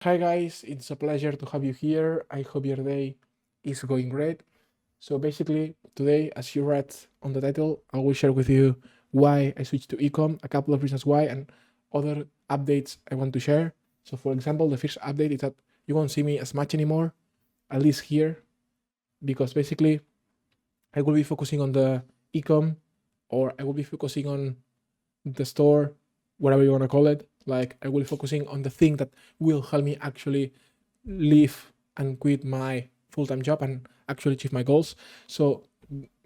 Hi guys, it's a pleasure to have you here. I hope your day is going great. So basically, today, as you read on the title, I will share with you why I switched to ecom, a couple of reasons why, and other updates I want to share. So for example, the first update is that you won't see me as much anymore, at least here, because basically I will be focusing on the ecom, or I will be focusing on the store, whatever you want to call it. Like I will be focusing on the thing that will help me actually leave and quit my full-time job and actually achieve my goals. So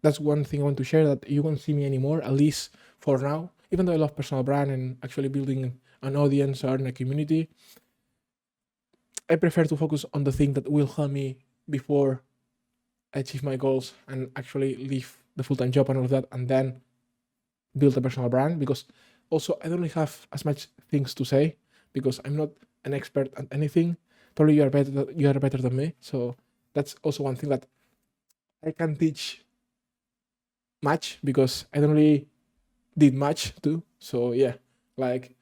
that's one thing I want to share, that you won't see me anymore, at least for now. Even though I love personal brand and actually building an audience or in a community, I prefer to focus on the thing that will help me before I achieve my goals and actually leave the full-time job and all of that, and then build a personal brand. Because also I don't really have as much things to say because I'm not an expert at anything. Probably you are better than me. So that's also one thing that I can teach much because I don't really did much too. So yeah, like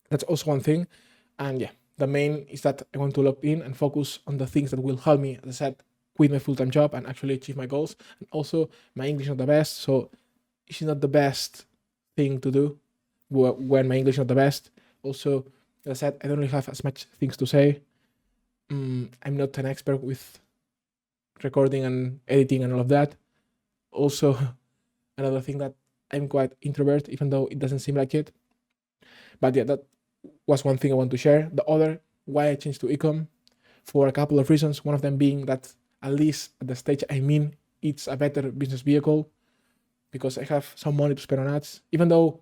that's also one thing. And yeah, the main is that I want to lock in and focus on the things that will help me, as I said, quit my full-time job and actually achieve my goals. And also my English is not the best, so it's not the best thing to do when my English is not the best. Also, as I said, I don't really have as much things to say. I'm not an expert with recording and editing and all of that. Also, another thing that I'm quite introvert, even though it doesn't seem like it. But yeah, that was one thing I want to share. The other, why I changed to ecom, for a couple of reasons. One of them being that, at least at the stage I'm in, it's a better business vehicle because I have some money to spend on ads. Even though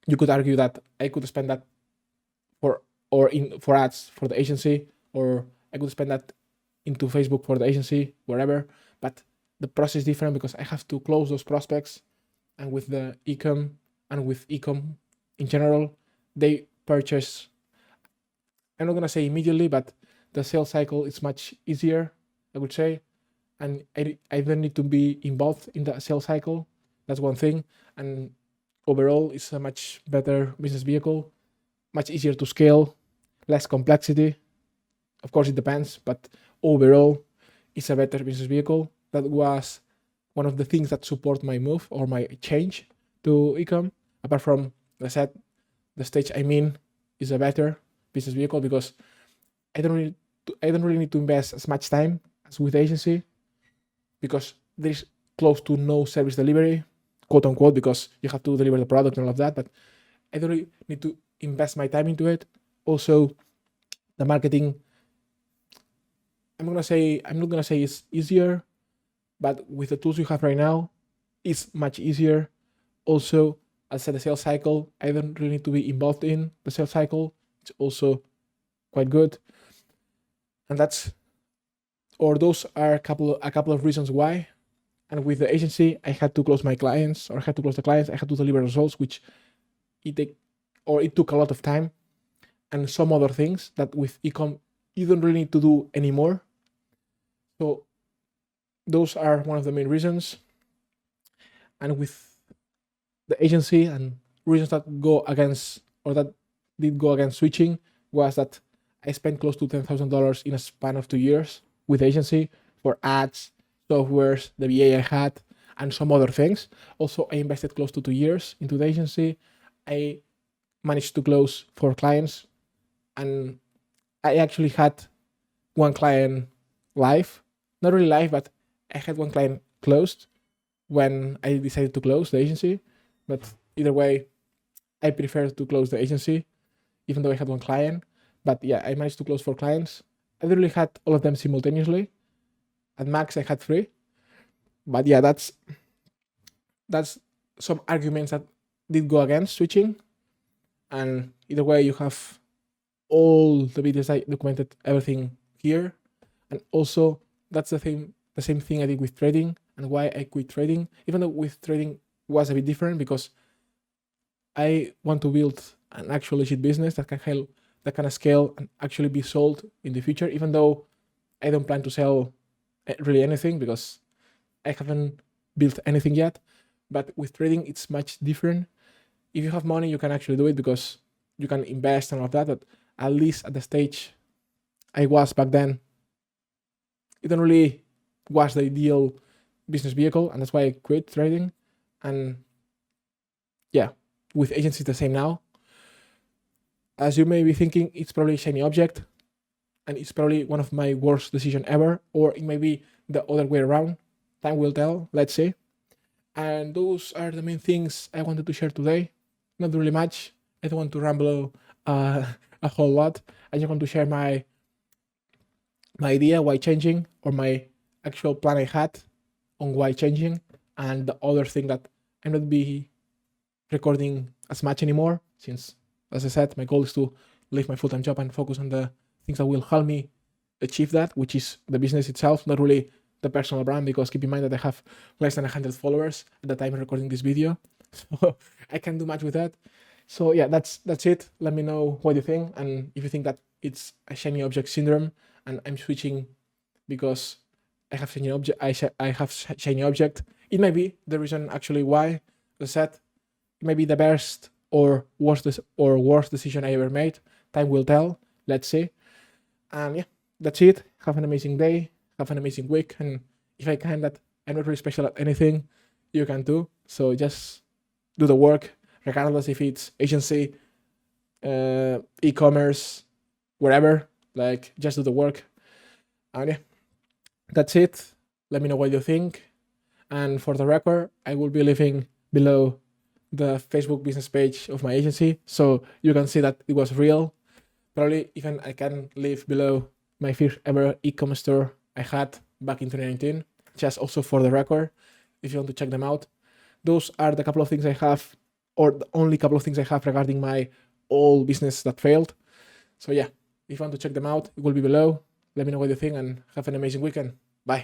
you could argue that I could spend that for ads for the agency, or I could spend that into Facebook for the agency, wherever. But the process is different because I have to close those prospects, and with the ecom and with ecom in general, they purchase. I'm not gonna say immediately, but the sales cycle is much easier, I would say, and I don't need to be involved in the sales cycle. That's one thing, and overall, it's a much better business vehicle, much easier to scale, less complexity. Of course, it depends, but overall, it's a better business vehicle. That was one of the things that support my move or my change to ecom. Apart from, as I said, the stage I'm in is a better business vehicle because I don't really need to invest as much time as with agency because there's close to no service delivery, quote unquote, because you have to deliver the product and all of that. But I don't really need to invest my time into it. Also, the marketing, I'm not gonna say it's easier, but with the tools you have right now, it's much easier. Also, as I said, the sales cycle, I don't really need to be involved in the sales cycle. It's also quite good. And those are a couple of reasons why. And with the agency, I had to close my clients, or I had to close the clients. I had to deliver results, which it took a lot of time, and some other things that with ecom you don't really need to do anymore. So those are one of the main reasons. And with the agency, and reasons that go against, or that did go against switching, was that I spent close to $10,000 in a span of 2 years with agency for ads, softwares, the VA I had, and some other things. Also, I invested close to 2 years into the agency. I managed to close 4 clients, and I actually had one client live, not really live, but I had one client closed when I decided to close the agency. But either way, I prefer to close the agency, even though I had one client. But yeah, I managed to close 4 clients. I literally had all of them simultaneously. At max, I had 3. But yeah, that's some arguments that did go against switching. And either way, you have all the videos I documented everything here. And also, that's the same thing I did with trading and why I quit trading. Even though with trading was a bit different because I want to build an actual legit business that can scale and actually be sold in the future. Even though I don't plan to sell really anything because I haven't built anything yet. But with trading, it's much different. If you have money, you can actually do it because you can invest and all of that. But at least at the stage I was back then, it don't really was the ideal business vehicle, and that's why I quit trading. And yeah, with agency the same now. As you may be thinking, it's probably a shiny object, and it's probably one of my worst decisions ever, or it may be the other way around. Time will tell, let's see. And those are the main things I wanted to share today. Not really much. I don't want to ramble a whole lot. I just want to share my idea why changing, or my actual plan I had on why changing, and the other thing that I'm not be recording as much anymore, since, as I said, my goal is to leave my full-time job and focus on the things that will help me achieve that, which is the business itself, not really the personal brand, because keep in mind that I have less than 100 followers at the time of recording this video, so I can't do much with that. So yeah, that's it. Let me know what you think, and if you think that it's a shiny object syndrome and I'm switching because I have shiny object, I have shiny object, it may be the reason actually why. As I said, it may be the best or worst decision I ever made. Time will tell. Let's see. And yeah, that's it. Have an amazing day. Have an amazing week. And if I can, that I'm not really special at anything, you can too. So just do the work, regardless if it's agency, e-commerce, wherever. Like, just do the work. And yeah, that's it. Let me know what you think. And for the record, I will be leaving below the Facebook business page of my agency, so you can see that it was real. Probably even I can leave below my first ever ecom store I had back in 2019, just also for the record, if you want to check them out. Those are the couple of things I have, or the only couple of things I have regarding my old business that failed. So yeah, if you want to check them out, it will be below. Let me know what you think, and have an amazing weekend.